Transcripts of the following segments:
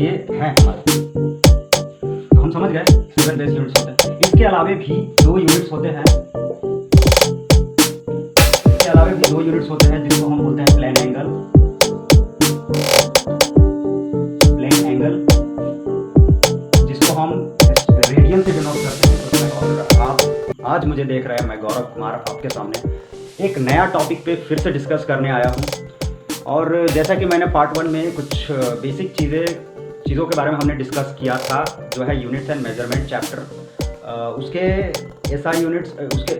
ये है हमारे, तो हम समझ गए 7 बेस यूनिट्स होते हैं। इसके अलावा भी 2 यूनिट्स होते हैं, इसके अलावा भी 2 यूनिट्स होते हैं जिसको हम बोलते हैं प्लेन एंगल, जिसको हम रेडियन से डिनोट करते हैं। और आप आज मुझे देख रहे हैं, मैं गौरव कुमार आपके सामने एक नया टॉपिक पे फिर से डिस्कस करने आया हूँ। और जैसा कि मैंने पार्ट 1 में कुछ बेसिक चीज़ों के बारे में हमने डिस्कस किया था, जो है यूनिट्स एंड मेजरमेंट चैप्टर, उसके एसआई यूनिट्स, उसके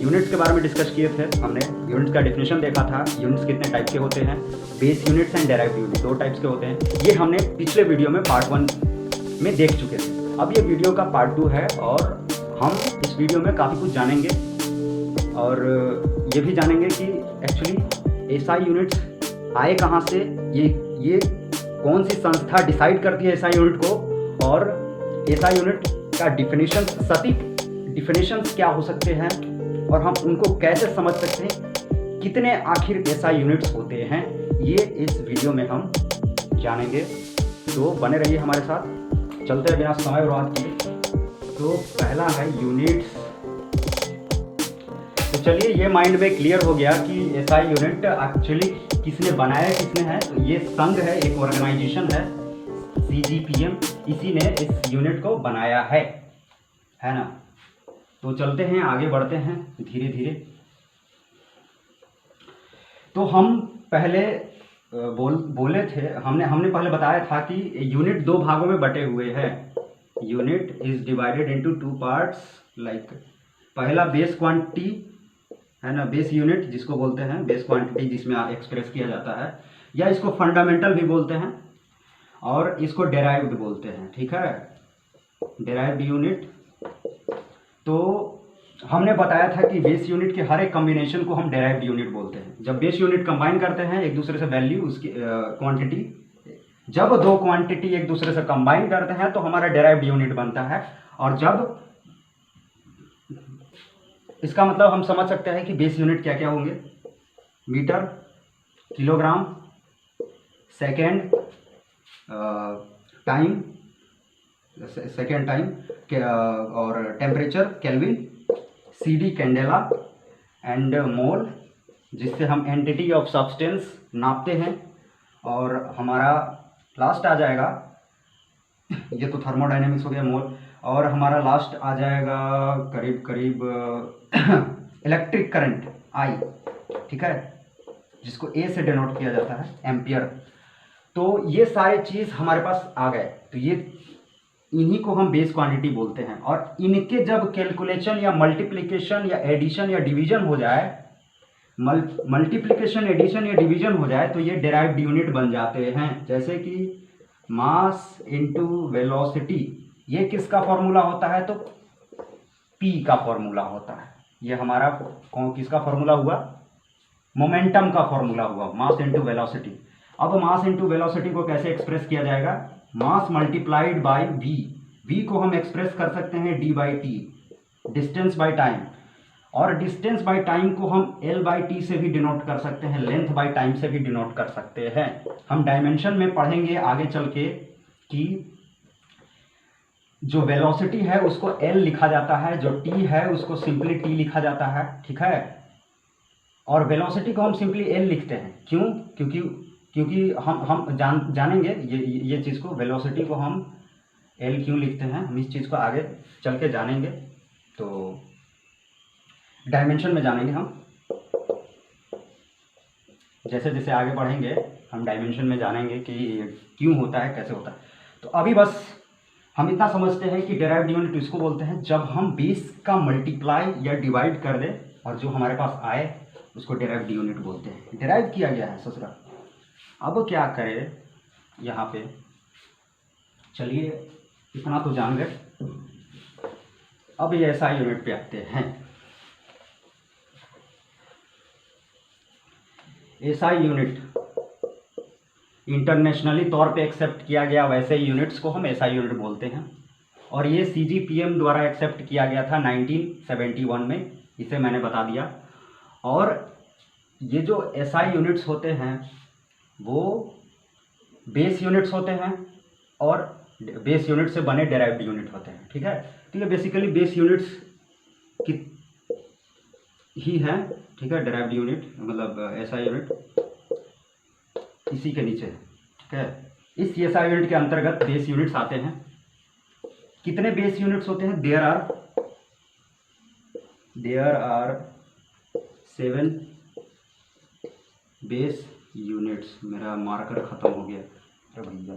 यूनिट्स के बारे में डिस्कस किए थे हमने। यूनिट्स का डेफिनेशन देखा था, यूनिट्स कितने टाइप के होते हैं, base units and derived unit 2 types के होते हैं। ये हमने पिछले वीडियो में पार्ट 1 में देख चुके थे। अब ये वीडियो का पार्ट 2 है और हम इस वीडियो में काफ़ी कुछ जानेंगे और ये भी जानेंगे कि एक्चुअली एसआई यूनिट्स आए कहाँ से, ये कौन सी संस्था डिसाइड करती है एसआई यूनिट को, और एसआई यूनिट का डिफिनेशन, सटीक डिफिनेशंस क्या हो सकते हैं और हम उनको कैसे समझ सकते हैं, कितने आखिर एसआई यूनिट्स होते हैं, ये इस वीडियो में हम जानेंगे। तो बने रहिए हमारे साथ। चलते हैं बिना समय बर्बाद किए। तो पहला है यूनिट्स। तो चलिए, ये माइंड में क्लियर हो गया कि एसआई यूनिट एक्चुअली किसने बनाया, किसने है। तो ये संघ है, एक ऑर्गेनाइजेशन है, CGPM, इसी ने इस यूनिट को बनाया है ना। तो चलते हैं, आगे बढ़ते हैं धीरे धीरे। तो हम पहले बोले थे, हमने पहले बताया था कि यूनिट 2 भागों में बटे हुए हैं। Unit is divided into 2 parts, like पहला बेस क्वांटिटी है ना, बेस यूनिट जिसको बोलते हैं, बेस क्वांटिटी जिसमें एक्सप्रेस किया जाता है, या इसको फंडामेंटल भी बोलते हैं और इसको डेराइव्ड बोलते हैं। ठीक है, डेराइव्ड यूनिट। तो हमने बताया था कि बेस यूनिट के हर एक कॉम्बिनेशन को हम डेराइव्ड यूनिट बोलते हैं। जब बेस यूनिट कंबाइन करते हैं एक दूसरे से वैल्यू, उसकी क्वांटिटी, जब 2 क्वांटिटी एक दूसरे से कंबाइन करते हैं तो हमारा डेराइव्ड यूनिट बनता है। और जब, इसका मतलब हम समझ सकते हैं कि बेस यूनिट क्या क्या होंगे: metre, kilogram, second, time, second time, और temperature kelvin, CD candela, and mole जिससे हम एंटिटी ऑफ सब्सटेंस नापते हैं। और हमारा लास्ट आ जाएगा, ये तो थर्मोडायनेमिक्स हो गया, मोल। और हमारा लास्ट आ जाएगा करीब करीब इलेक्ट्रिक करंट, I, ठीक है, जिसको A से डिनोट किया जाता है, एम्पियर। तो ये सारे चीज़ हमारे पास आ गए। तो ये, इन्हीं को हम बेस क्वांटिटी बोलते हैं। और इनके जब कैलकुलेशन या मल्टीप्लिकेशन या एडिशन या डिवीजन हो जाए, मल्टीप्लिकेशन, एडिशन या डिवीजन हो जाए, तो ये डेराइव्ड यूनिट बन जाते हैं। जैसे कि मास इनटू वेलोसिटी, ये किसका फॉर्मूला होता है? तो P का फॉर्मूला होता है। ये हमारा किसका फॉर्मूला हुआ? मोमेंटम का फॉर्मूला हुआ, मास इनटू वेलोसिटी। अब मास इनटू वेलोसिटी को कैसे एक्सप्रेस किया जाएगा? मास मल्टीप्लाइड बाय v को हम एक्सप्रेस कर सकते हैं d/t, डिस्टेंस बाय टाइम। और डिस्टेंस बाय टाइम को हम L/t से भी डिनोट कर सकते हैं, लेंथ बाय टाइम से भी डिनोट कर सकते हैं। हम डायमेंशन में पढ़ेंगे आगे चल के कि जो वेलोसिटी है उसको L लिखा जाता है, जो t है उसको सिंपली t लिखा जाता है। ठीक है, और वेलोसिटी को हम सिंपली L लिखते हैं। क्यों? क्योंकि हम जानेंगे ये चीज़ को, वेलोसिटी को हम L क्यों लिखते हैं, हम इस चीज़ को आगे चल के जानेंगे। तो डायमेंशन में जानेंगे हम, जैसे जैसे आगे बढ़ेंगे हम डायमेंशन में जानेंगे कि क्यों होता है, कैसे होता है। तो अभी बस हम इतना समझते हैं कि डेराइव्ड यूनिट इसको बोलते हैं जब हम बेस का मल्टीप्लाई या डिवाइड कर दें और जो हमारे पास आए उसको डेराइव्ड यूनिट बोलते हैं। डेराइव किया गया है ससुरा। अब क्या करें यहाँ पे, चलिए इतना तो जान गए। अब ये एसआई यूनिट पे आते हैं। एसआई यूनिट इंटरनेशनली तौर पे एक्सेप्ट किया गया वैसे यूनिट्स को हम एसआई यूनिट बोलते हैं। और ये CGPM द्वारा एक्सेप्ट किया गया था 1971 में, इसे मैंने बता दिया। और ये जो एसआई यूनिट्स होते हैं वो बेस यूनिट्स होते हैं और बेस यूनिट से बने डेराइव्ड यूनिट होते हैं। ठीक है, तो ये बेसिकली बेस यूनिट्स की ही हैं। ठीक है, डेराइव्ड यूनिट मतलब एसआई यूनिट इसी के नीचे है। ठीक है, इस एसआई यूनिट के अंतर्गत बेस यूनिट्स आते हैं। कितने बेस यूनिट्स होते हैं? There are 7 base units. मेरा मार्कर खत्म हो गया, अरे भैया।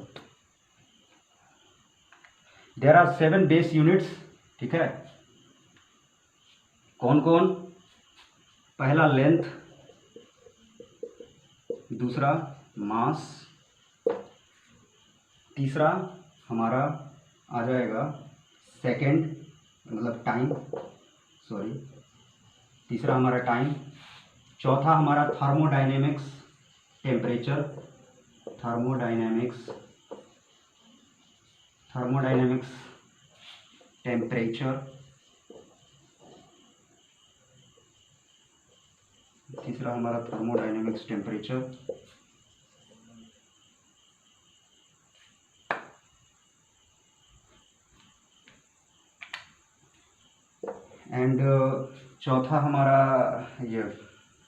There are 7 base units. ठीक है, कौन कौन? पहला लेंथ, दूसरा मास, तीसरा हमारा आ जाएगा सेकेंड मतलब टाइम, सॉरी, तीसरा हमारा टाइम, चौथा हमारा थर्मोडायनेमिक्स टेम्परेचर, थर्मोडायनेमिक्स टेम्परेचर, तीसरा हमारा थर्मोडायनेमिक्स टेम्परेचर, एंड चौथा हमारा ये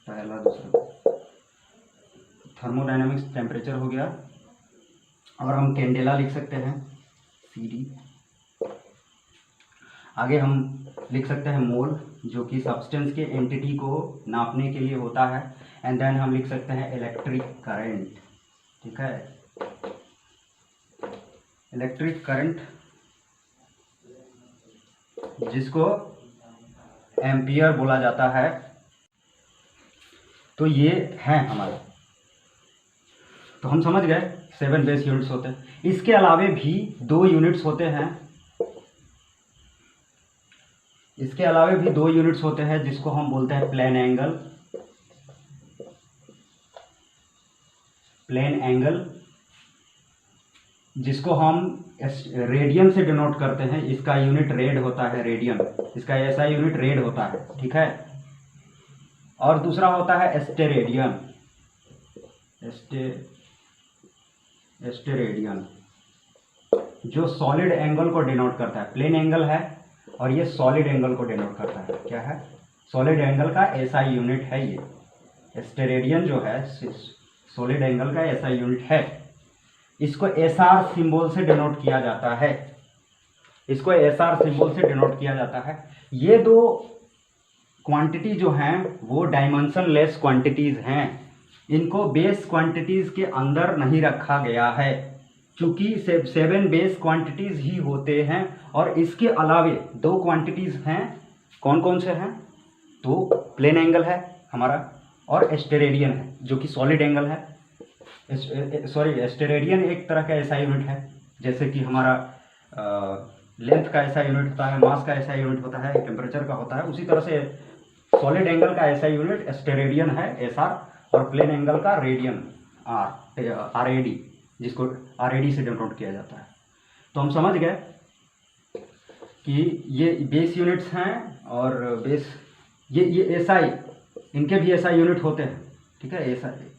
पहला दूसरा थर्मोडायनेमिक्स टेम्परेचर हो गया। और हम कैंडेला लिख सकते हैं CD। आगे हम लिख सकते हैं मोल, जो कि सब्सटेंस के एंटिटी को नापने के लिए होता है। एंड देन हम लिख सकते हैं इलेक्ट्रिक करंट। ठीक है, इलेक्ट्रिक करंट जिसको एम्पियर बोला जाता है। तो ये है हमारे, तो हम समझ गए 7 बेस यूनिट्स होते हैं। इसके अलावे भी 2 यूनिट्स होते हैं, इसके अलावे भी 2 यूनिट्स होते हैं जिसको हम बोलते हैं प्लेन एंगल, जिसको हम रेडियन से डिनोट करते हैं। इसका यूनिट रेड होता है, रेडियन, इसका ऐसा यूनिट रेड होता है। ठीक है, और दूसरा होता है एस्टेरेडियन, जो सॉलिड एंगल को डिनोट करता है। प्लेन एंगल है और ये सॉलिड एंगल को डिनोट करता है। क्या है? सॉलिड एंगल का एसआई यूनिट है ये। एस्टेरेडियन जो है सॉलिड एंगल का एसआई यूनिट है। इसको एसआर सिंबल से डिनोट किया जाता है, इसको एसआर सिंबल से डिनोट किया जाता है। ये 2 क्वांटिटी जो हैं वो डायमेंशनलेस क्वांटिटीज हैं। इनको बेस क्वांटिटीज के अंदर नहीं रखा गया है, क्योंकि 7 बेस क्वांटिटीज ही होते हैं। और इसके अलावे 2 क्वांटिटीज हैं। कौन कौन से हैं? तो प्लेन एंगल है हमारा और एस्टेरेडियन है, जो कि सॉलिड एंगल है। सॉरी, एस्टेरेडियन एक तरह का ऐसा यूनिट है, जैसे कि हमारा लेंथ का ऐसा यूनिट होता है, मास का ऐसा यूनिट होता है, टेम्परेचर का होता है। उसी तरह से सॉलिड एंगल का ऐसा यूनिट एस्टेरेडियन है, एसआर, और प्लेन एंगल का रेडियन, आरएडी, जिसको आरएडी से डिनोट किया जाता है। तो हम समझ गए कि ये बेस यूनिट्स हैं और बेस ये एसआई, इनके भी एसआई यूनिट होते हैं। ठीक है, एसआई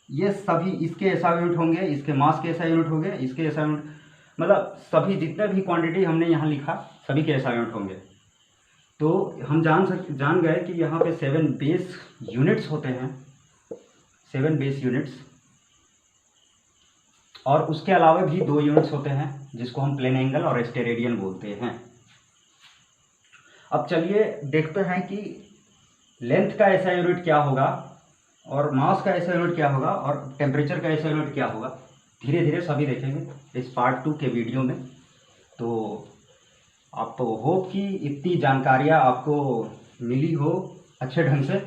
ये सभी इसके एसआई यूनिट होंगे, इसके मास के एसआई यूनिट होंगे, इसके एसआई यूनिट, मतलब सभी जितने भी क्वांटिटी हमने यहाँ लिखा सभी के एसआई यूनिट होंगे। तो हम जान गए कि यहाँ पे 7 बेस यूनिट्स होते हैं, 7 बेस यूनिट्स, और उसके अलावा भी 2 यूनिट्स होते हैं जिसको हम प्लेन एंगल और एस्टेरेडियन बोलते हैं। अब चलिए देखते हैं कि लेंथ का ऐसा यूनिट क्या होगा और मास का ऐसा यूनिट क्या होगा और टेम्परेचर का ऐसा यूनिट क्या होगा। धीरे धीरे सभी देखेंगे इस पार्ट 2 के वीडियो में। तो आप होप कि इतनी जानकारियाँ आपको मिली हो अच्छे ढंग से।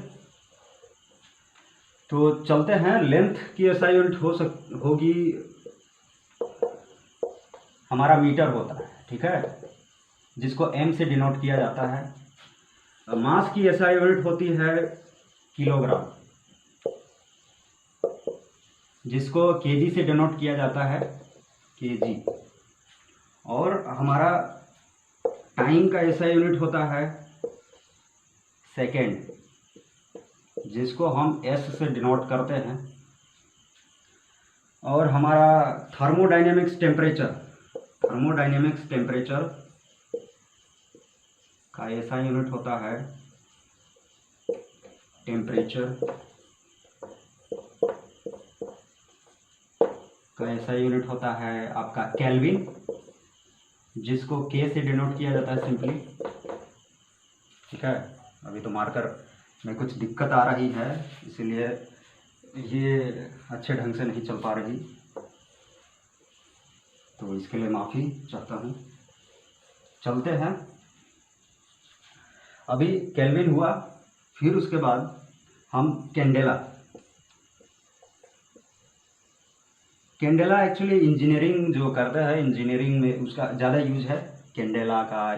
तो चलते हैं, लेंथ की ऐसा यूनिट होगी, हमारा मीटर होता है। ठीक है, जिसको m से डिनोट किया जाता है। मास की ऐसा यूनिट होती है किलोग्राम, जिसको केजी से डिनोट किया जाता है, केजी। और हमारा टाइम का ऐसा यूनिट होता है सेकेंड, जिसको हम s से डिनोट करते हैं। और हमारा थर्मोडायनेमिक्स टेम्परेचर का ऐसा यूनिट होता है टेम्परेचर का ऐसा यूनिट होता है आपका केल्विन, जिसको के से डिनोट किया जाता है सिंपली। ठीक है, अभी तो मार्कर में कुछ दिक्कत आ रही है, इसीलिए ये अच्छे ढंग से नहीं चल पा रही, तो इसके लिए माफ़ी चाहता हूँ। चलते हैं, अभी केल्विन हुआ, फिर उसके बाद हम कैंडेला एक्चुअली इंजीनियरिंग जो करता है, इंजीनियरिंग में उसका ज़्यादा यूज है कैंडेला का।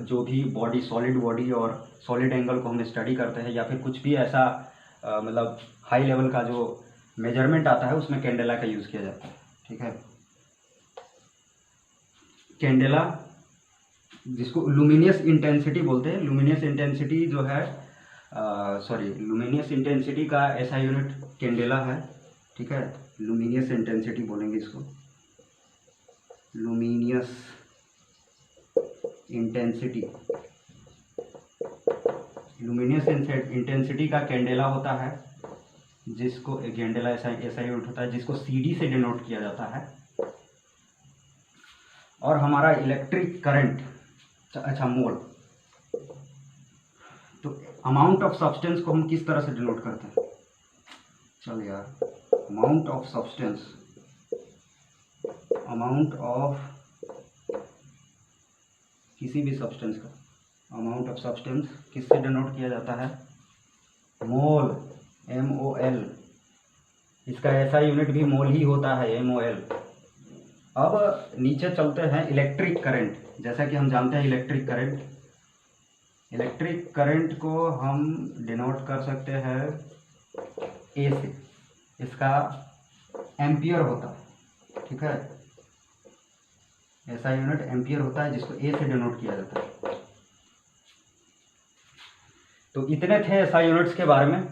जो भी बॉडी, सॉलिड बॉडी और सॉलिड एंगल को हम स्टडी करते हैं, या फिर कुछ भी ऐसा मतलब हाई लेवल का जो मेजरमेंट आता है, उसमें कैंडेला का यूज़ किया जाता है। ठीक है, कैंडेला जिसको लुमिनियस इंटेंसिटी बोलते हैं, लुमिनियस इंटेंसिटी जो है लुमिनियस इंटेंसिटी का ऐसा यूनिट कैंडेला है। ठीक है, लुमिनियस इंटेंसिटी बोलेंगे इसको, लुमिनियस इंटेंसिटी का कैंडेला होता है, जिसको कैंडेला ऐसा यूनिट होता है जिसको सीडी से डिनोट किया जाता है। और हमारा इलेक्ट्रिक करंट, अच्छा मोल, तो अमाउंट ऑफ सब्सटेंस को हम किस तरह से डिनोट करते हैं? चल यार, अमाउंट ऑफ किसी भी सब्सटेंस का अमाउंट ऑफ सब्सटेंस किससे डिनोट किया जाता है? मोल, MOL। इसका ऐसा यूनिट भी मोल ही होता है, MOL। अब नीचे चलते हैं, इलेक्ट्रिक करंट। जैसा कि हम जानते हैं इलेक्ट्रिक करंट को हम डिनोट कर सकते हैं ए से, इसका एम्पियर होता है। ठीक है, ऐसा यूनिट एम्पियर होता है जिसको ए से डिनोट किया जाता है। तो इतने थे ऐसा यूनिट्स के बारे में,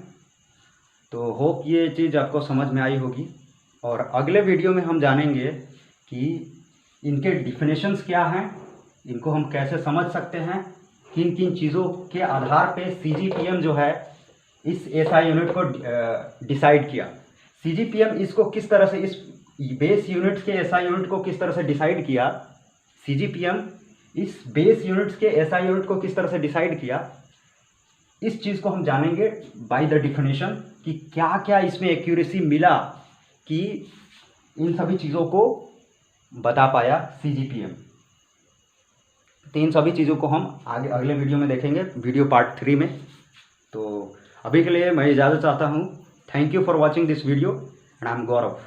तो होप ये चीज़ आपको समझ में आई होगी। और अगले वीडियो में हम जानेंगे कि इनके डिफिनेशंस क्या हैं, इनको हम कैसे समझ सकते हैं, किन किन चीज़ों के आधार पे CGPM जो है इस SI यूनिट को डिसाइड किया। CGPM इसको किस तरह से, इस बेस यूनिट के SI यूनिट को किस तरह से डिसाइड किया, CGPM इस बेस यूनिट्स के SI यूनिट को किस तरह से डिसाइड किया, इस चीज़ को हम जानेंगे बाय द डिफिनेशन, कि क्या क्या इसमें एक्यूरेसी मिला कि इन सभी चीज़ों को बता पाया CGPM। तो इन सभी चीज़ों को हम आगे अगले वीडियो में देखेंगे, वीडियो पार्ट 3 में। तो अभी के लिए मैं इजाज़त चाहता हूँ। Thank you for watching this video and I am Gaurav.